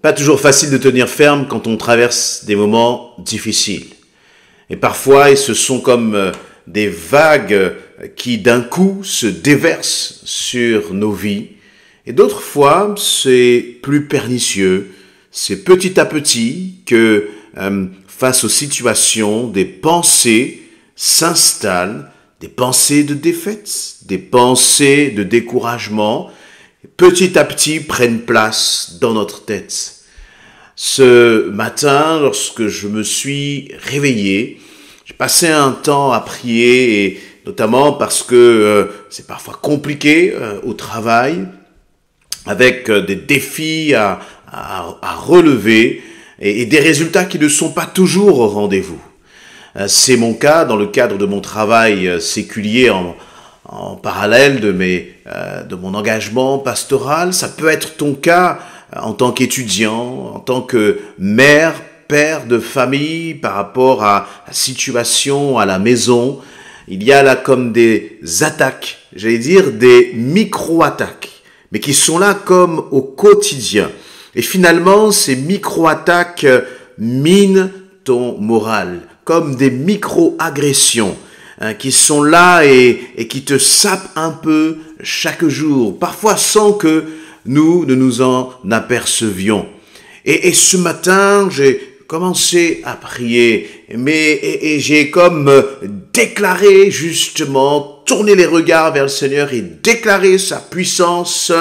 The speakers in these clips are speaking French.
Pas toujours facile de tenir ferme quand on traverse des moments difficiles. Et parfois, ce sont comme des vagues qui d'un coup se déversent sur nos vies. Et d'autres fois, c'est plus pernicieux. C'est petit à petit que, face aux situations, des pensées s'installent, des pensées de défaite, des pensées de découragement, petit à petit prennent place dans notre tête. Ce matin, lorsque je me suis réveillé, j'ai passé un temps à prier, et notamment parce que c'est parfois compliqué au travail, avec des défis à relever et des résultats qui ne sont pas toujours au rendez-vous. C'est mon cas dans le cadre de mon travail séculier en parallèle de mon engagement pastoral. Ça peut être ton cas en tant qu'étudiant, en tant que mère, père de famille, par rapport à la situation à la maison. Il y a là comme des attaques, j'allais dire des micro-attaques, mais qui sont là comme au quotidien. Et finalement, ces micro-attaques minent ton moral, comme des micro-agressions qui sont là et qui te sapent un peu chaque jour, parfois sans que nous ne nous en apercevions. Et ce matin, j'ai commencé à prier, et j'ai comme déclaré justement, tourné les regards vers le Seigneur et déclaré sa puissance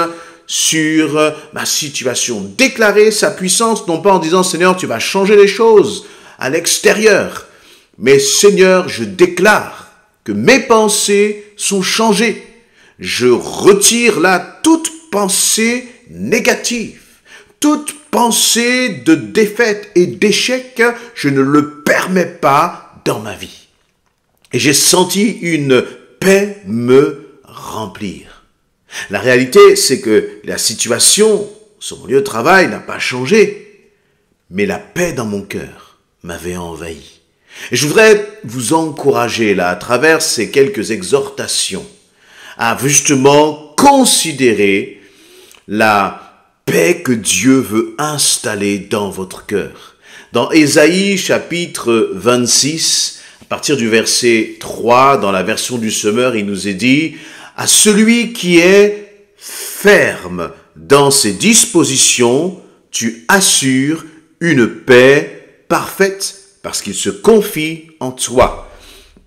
sur ma situation. Déclarer sa puissance, non pas en disant « Seigneur, tu vas changer les choses à l'extérieur », mais « Seigneur, je déclare que mes pensées sont changées. Je retire là toute pensée négative, toute pensée de défaite et d'échec, je ne le permets pas dans ma vie. » Et j'ai senti une paix me remplir. La réalité, c'est que la situation sur mon lieu de travail n'a pas changé, mais la paix dans mon cœur m'avait envahi. Et je voudrais vous encourager là, à travers ces quelques exhortations, à justement considérer la paix que Dieu veut installer dans votre cœur. Dans Ésaïe chapitre 26, à partir du verset 3, dans la version du Semeur, il nous est dit « À celui qui est ferme dans ses dispositions, tu assures une paix parfaite parce qu'il se confie en toi.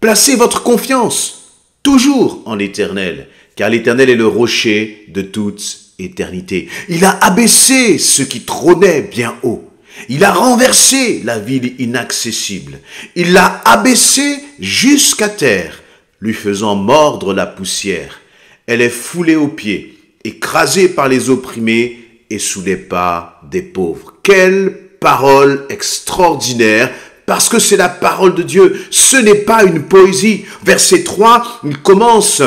Placez votre confiance toujours en l'Éternel, car l'Éternel est le rocher de toute éternité. Il a abaissé ce qui trônait bien haut. Il a renversé la ville inaccessible. Il l'a abaissé jusqu'à terre, lui faisant mordre la poussière. Elle est foulée aux pieds, écrasée par les opprimés et sous les pas des pauvres. Quelle parole extraordinaire, parce que c'est la parole de Dieu. Ce n'est pas une poésie. Verset 3, il commence,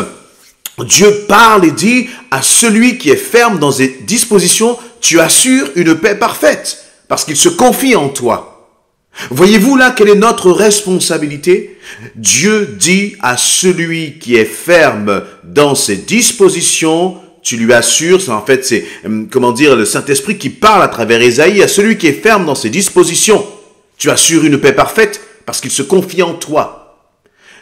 Dieu parle et dit, à celui qui est ferme dans ses dispositions, tu assures une paix parfaite, parce qu'il se confie en toi. Voyez-vous là quelle est notre responsabilité? Dieu dit à celui qui est ferme dans ses dispositions, tu lui assures, en fait c'est, le Saint-Esprit qui parle à travers Ésaïe, à celui qui est ferme dans ses dispositions, tu assures une paix parfaite parce qu'il se confie en toi.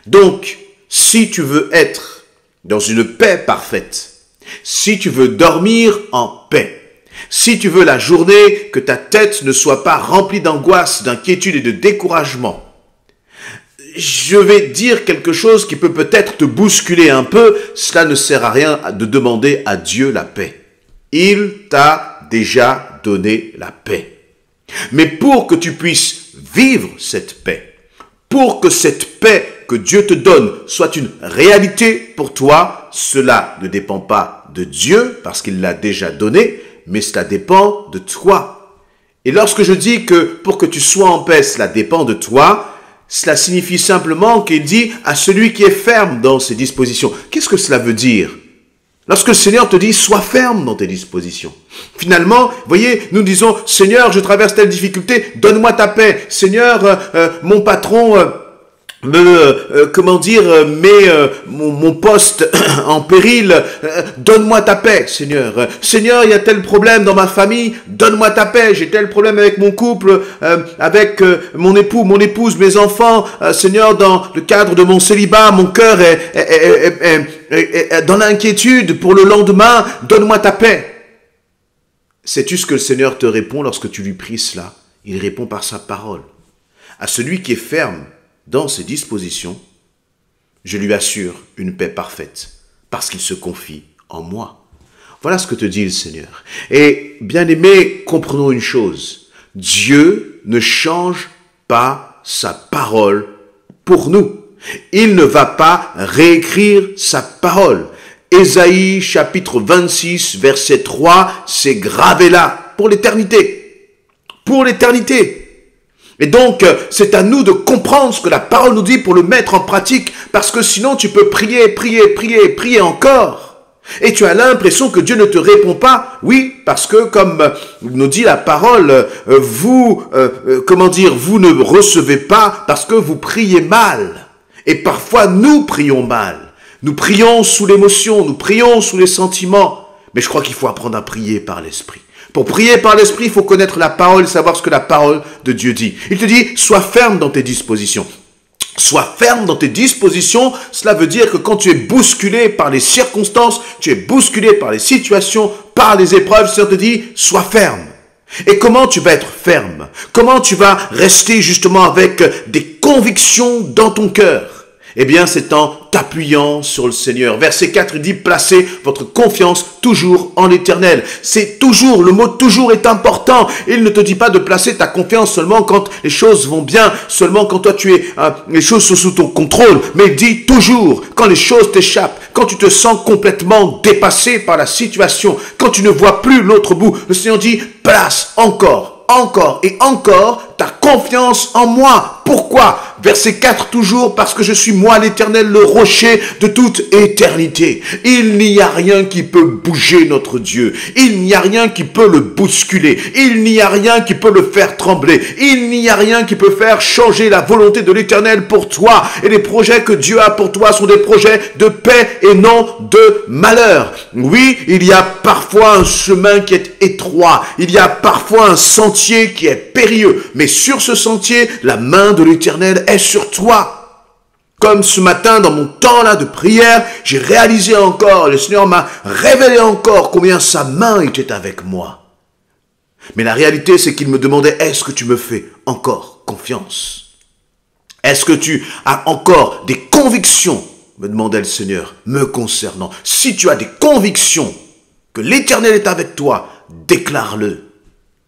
Donc, si tu veux être dans une paix parfaite, si tu veux dormir en paix, si tu veux la journée que ta tête ne soit pas remplie d'angoisse, d'inquiétude et de découragement, je vais dire quelque chose qui peut peut-être te bousculer un peu. Cela ne sert à rien de demander à Dieu la paix. Il t'a déjà donné la paix. Mais pour que tu puisses vivre cette paix, pour que cette paix que Dieu te donne soit une réalité pour toi, cela ne dépend pas de Dieu parce qu'il l'a déjà donné, mais cela dépend de toi. Et lorsque je dis que pour que tu sois en paix, cela dépend de toi, cela signifie simplement qu'il dit à celui qui est ferme dans ses dispositions. Qu'est-ce que cela veut dire? Lorsque le Seigneur te dit, sois ferme dans tes dispositions. Finalement, voyez, nous disons, Seigneur, je traverse telle difficulté, donne-moi ta paix. Seigneur, mon patron mon poste en péril, donne-moi ta paix, Seigneur. Seigneur, il y a tel problème dans ma famille, donne-moi ta paix. J'ai tel problème avec mon couple, avec mon époux, mon épouse, mes enfants. Seigneur, dans le cadre de mon célibat, mon cœur est dans l'inquiétude pour le lendemain, donne-moi ta paix. Sais-tu ce que le Seigneur te répond lorsque tu lui pries cela? Il répond par sa parole. À celui qui est ferme dans ses dispositions, je lui assure une paix parfaite, parce qu'il se confie en moi. Voilà ce que te dit le Seigneur. Et bien aimé, comprenons une chose. Dieu ne change pas sa parole pour nous. Il ne va pas réécrire sa parole. Ésaïe chapitre 26, verset 3, c'est gravé là pour l'éternité. Pour l'éternité. Et donc, c'est à nous de comprendre ce que la parole nous dit pour le mettre en pratique, parce que sinon tu peux prier, prier, prier, prier encore. Et tu as l'impression que Dieu ne te répond pas. Oui, parce que comme nous dit la parole, vous ne recevez pas parce que vous priez mal. Et parfois, nous prions mal. Nous prions sous l'émotion, nous prions sous les sentiments. Mais je crois qu'il faut apprendre à prier par l'esprit. Pour prier par l'esprit, il faut connaître la parole, savoir ce que la parole de Dieu dit. Il te dit, sois ferme dans tes dispositions. Sois ferme dans tes dispositions, cela veut dire que quand tu es bousculé par les circonstances, tu es bousculé par les situations, par les épreuves, le Seigneur te dit, sois ferme. Et comment tu vas être ferme? Comment tu vas rester justement avec des convictions dans ton cœur? Eh bien, c'est en t'appuyant sur le Seigneur. Verset 4, il dit, placez votre confiance toujours en l'Éternel. C'est toujours, le mot toujours est important. Il ne te dit pas de placer ta confiance seulement quand les choses vont bien, seulement quand toi les choses sont sous ton contrôle. Mais il dit toujours, quand les choses t'échappent, quand tu te sens complètement dépassé par la situation, quand tu ne vois plus l'autre bout, le Seigneur dit, place encore et encore ta confiance en moi. Pourquoi? Verset 4 toujours, parce que je suis moi l'Éternel, le rocher de toute éternité. Il n'y a rien qui peut bouger notre Dieu. Il n'y a rien qui peut le bousculer. Il n'y a rien qui peut le faire trembler. Il n'y a rien qui peut faire changer la volonté de l'Éternel pour toi. Et les projets que Dieu a pour toi sont des projets de paix et non de malheur. Oui, il y a parfois un chemin qui est étroit. Il y a parfois un sentier qui est périlleux. Mais sur ce sentier, la main de l'Éternel est sur toi. Comme ce matin, dans mon temps là de prière, j'ai réalisé encore, le Seigneur m'a révélé encore combien sa main était avec moi. Mais la réalité, c'est qu'il me demandait, est-ce que tu me fais encore confiance? Est-ce que tu as encore des convictions, me demandait le Seigneur, me concernant? Si tu as des convictions que l'Éternel est avec toi, déclare-le.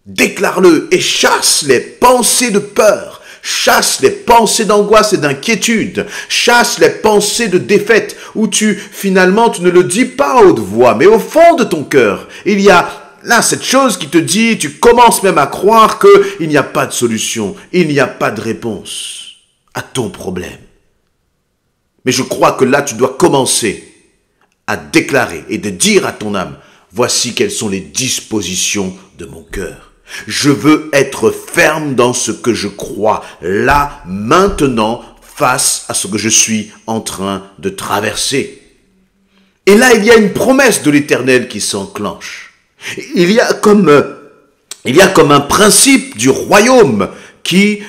Déclare-le et chasse les pensées de peur, chasse les pensées d'angoisse et d'inquiétude, chasse les pensées de défaite où finalement tu ne le dis pas à haute voix, mais au fond de ton cœur, il y a là cette chose qui te dit, tu commences même à croire qu'il n'y a pas de solution, il n'y a pas de réponse à ton problème. Mais je crois que là tu dois commencer à déclarer et de dire à ton âme, voici quelles sont les dispositions de mon cœur. Je veux être ferme dans ce que je crois, là, maintenant, face à ce que je suis en train de traverser. Et là, il y a une promesse de l'Éternel qui s'enclenche. Il y a comme un principe du royaume qui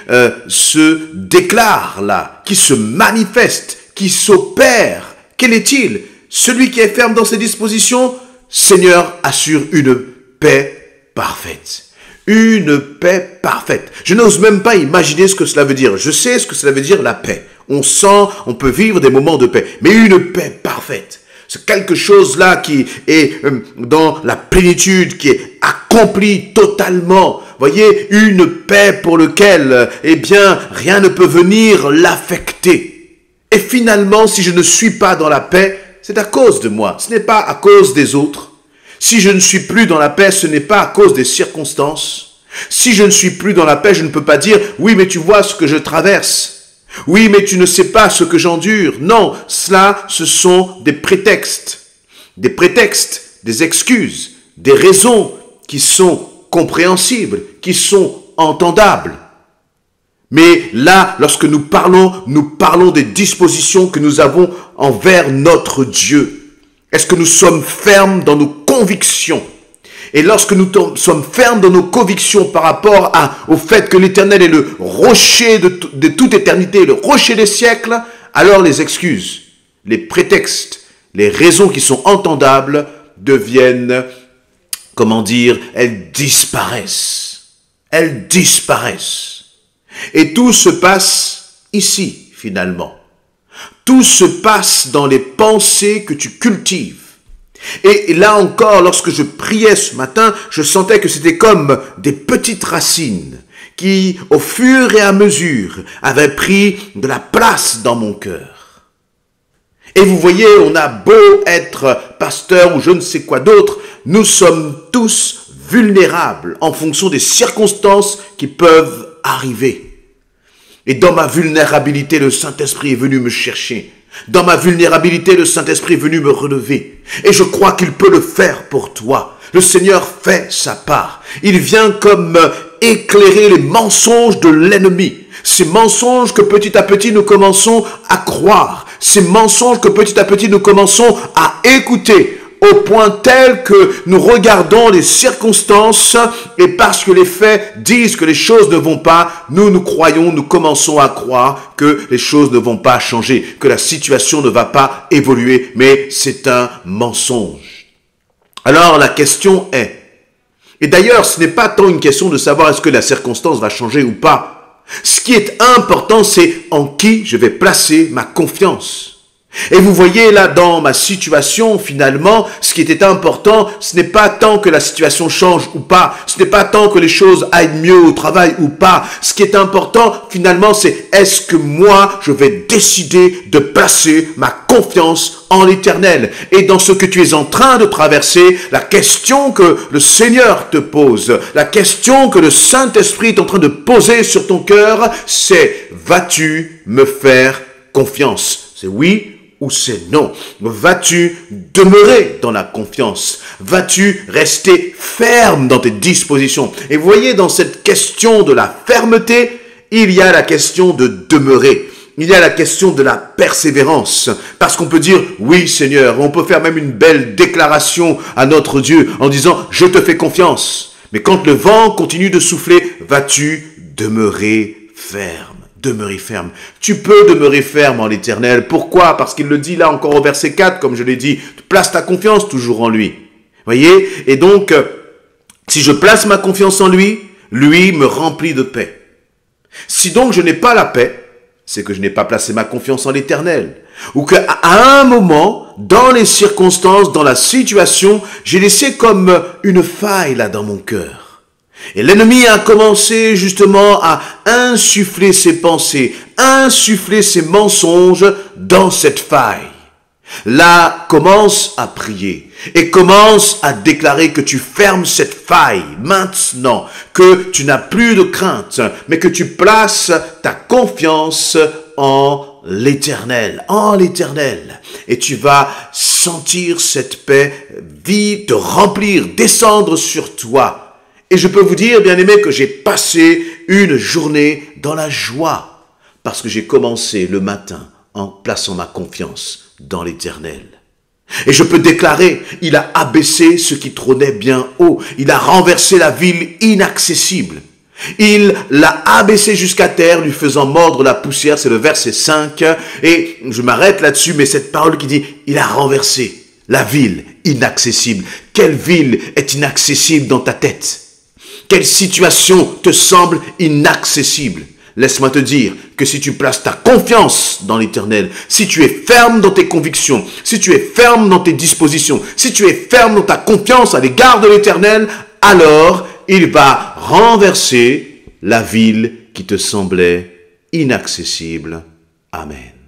se déclare là, qui se manifeste, qui s'opère. Quel est-il? Celui qui est ferme dans ses dispositions, Seigneur assure une paix parfaite. Une paix parfaite. Je n'ose même pas imaginer ce que cela veut dire. Je sais ce que cela veut dire, la paix. On peut vivre des moments de paix. Mais une paix parfaite. C'est quelque chose là qui est dans la plénitude, qui est accompli totalement. Voyez, une paix pour laquelle, rien ne peut venir l'affecter. Et finalement, si je ne suis pas dans la paix, c'est à cause de moi. Ce n'est pas à cause des autres. Si je ne suis plus dans la paix, ce n'est pas à cause des circonstances. Si je ne suis plus dans la paix, je ne peux pas dire, oui, mais tu vois ce que je traverse. Oui, mais tu ne sais pas ce que j'endure. Non, cela, ce sont des prétextes. Des prétextes, des excuses, des raisons qui sont compréhensibles, qui sont entendables. Mais là, lorsque nous parlons des dispositions que nous avons envers notre Dieu. Est-ce que nous sommes fermes dans nos convictions? Et lorsque nous sommes fermes dans nos convictions par rapport au fait que l'Éternel est le rocher de toute éternité, le rocher des siècles, alors les excuses, les prétextes, les raisons qui sont entendables deviennent, elles disparaissent. Elles disparaissent. Et tout se passe ici, finalement. Tout se passe dans les pensées que tu cultives. Et là encore, lorsque je priais ce matin, je sentais que c'était comme des petites racines qui, au fur et à mesure, avaient pris de la place dans mon cœur. Et vous voyez, on a beau être pasteur ou je ne sais quoi d'autre, nous sommes tous vulnérables en fonction des circonstances qui peuvent arriver. Et dans ma vulnérabilité, le Saint-Esprit est venu me chercher. Dans ma vulnérabilité, le Saint-Esprit est venu me relever. Et je crois qu'il peut le faire pour toi. Le Seigneur fait sa part. Il vient comme éclairer les mensonges de l'ennemi. Ces mensonges que petit à petit nous commençons à croire. Ces mensonges que petit à petit nous commençons à écouter. Au point tel que nous regardons les circonstances et parce que les faits disent que les choses ne vont pas, nous commençons à croire que les choses ne vont pas changer, que la situation ne va pas évoluer, mais c'est un mensonge. Alors la question est, et d'ailleurs ce n'est pas tant une question de savoir est-ce que la circonstance va changer ou pas. Ce qui est important, c'est en qui je vais placer ma confiance. Et vous voyez là dans ma situation, finalement, ce qui était important, ce n'est pas tant que la situation change ou pas, ce n'est pas tant que les choses aillent mieux au travail ou pas. Ce qui est important, finalement, c'est est-ce que moi, je vais décider de placer ma confiance en l'Éternel. Et dans ce que tu es en train de traverser, la question que le Seigneur te pose, la question que le Saint-Esprit est en train de poser sur ton cœur, c'est vas-tu me faire confiance? C'est oui ou c'est non? Vas-tu demeurer dans la confiance? Vas-tu rester ferme dans tes dispositions? Et vous voyez, dans cette question de la fermeté, il y a la question de demeurer. Il y a la question de la persévérance. Parce qu'on peut dire, oui Seigneur, on peut faire même une belle déclaration à notre Dieu en disant, je te fais confiance. Mais quand le vent continue de souffler, vas-tu demeurer ferme? Demeurer ferme. Tu peux demeurer ferme en l'Éternel. Pourquoi? Parce qu'il le dit là encore au verset 4, comme je l'ai dit, place ta confiance toujours en lui. Voyez? Et donc, si je place ma confiance en lui, lui me remplit de paix. Si donc je n'ai pas la paix, c'est que je n'ai pas placé ma confiance en l'Éternel. Ou qu'à un moment, dans les circonstances, dans la situation, j'ai laissé comme une faille là dans mon cœur. Et l'ennemi a commencé justement à insuffler ses pensées, insuffler ses mensonges dans cette faille. Là, commence à prier et commence à déclarer que tu fermes cette faille maintenant, que tu n'as plus de crainte, mais que tu places ta confiance en l'Éternel, Et tu vas sentir cette paix te remplir, descendre sur toi. Et je peux vous dire, bien-aimés, que j'ai passé une journée dans la joie parce que j'ai commencé le matin en plaçant ma confiance dans l'Éternel. Et je peux déclarer, il a abaissé ce qui trônait bien haut. Il a renversé la ville inaccessible. Il l'a abaissé jusqu'à terre, lui faisant mordre la poussière. C'est le verset 5. Et je m'arrête là-dessus, mais cette parole qui dit, il a renversé la ville inaccessible. Quelle ville est inaccessible dans ta tête? Quelle situation te semble inaccessible? Laisse-moi te dire que si tu places ta confiance dans l'Éternel, si tu es ferme dans tes convictions, si tu es ferme dans tes dispositions, si tu es ferme dans ta confiance à l'égard de l'Éternel, alors il va renverser la ville qui te semblait inaccessible. Amen.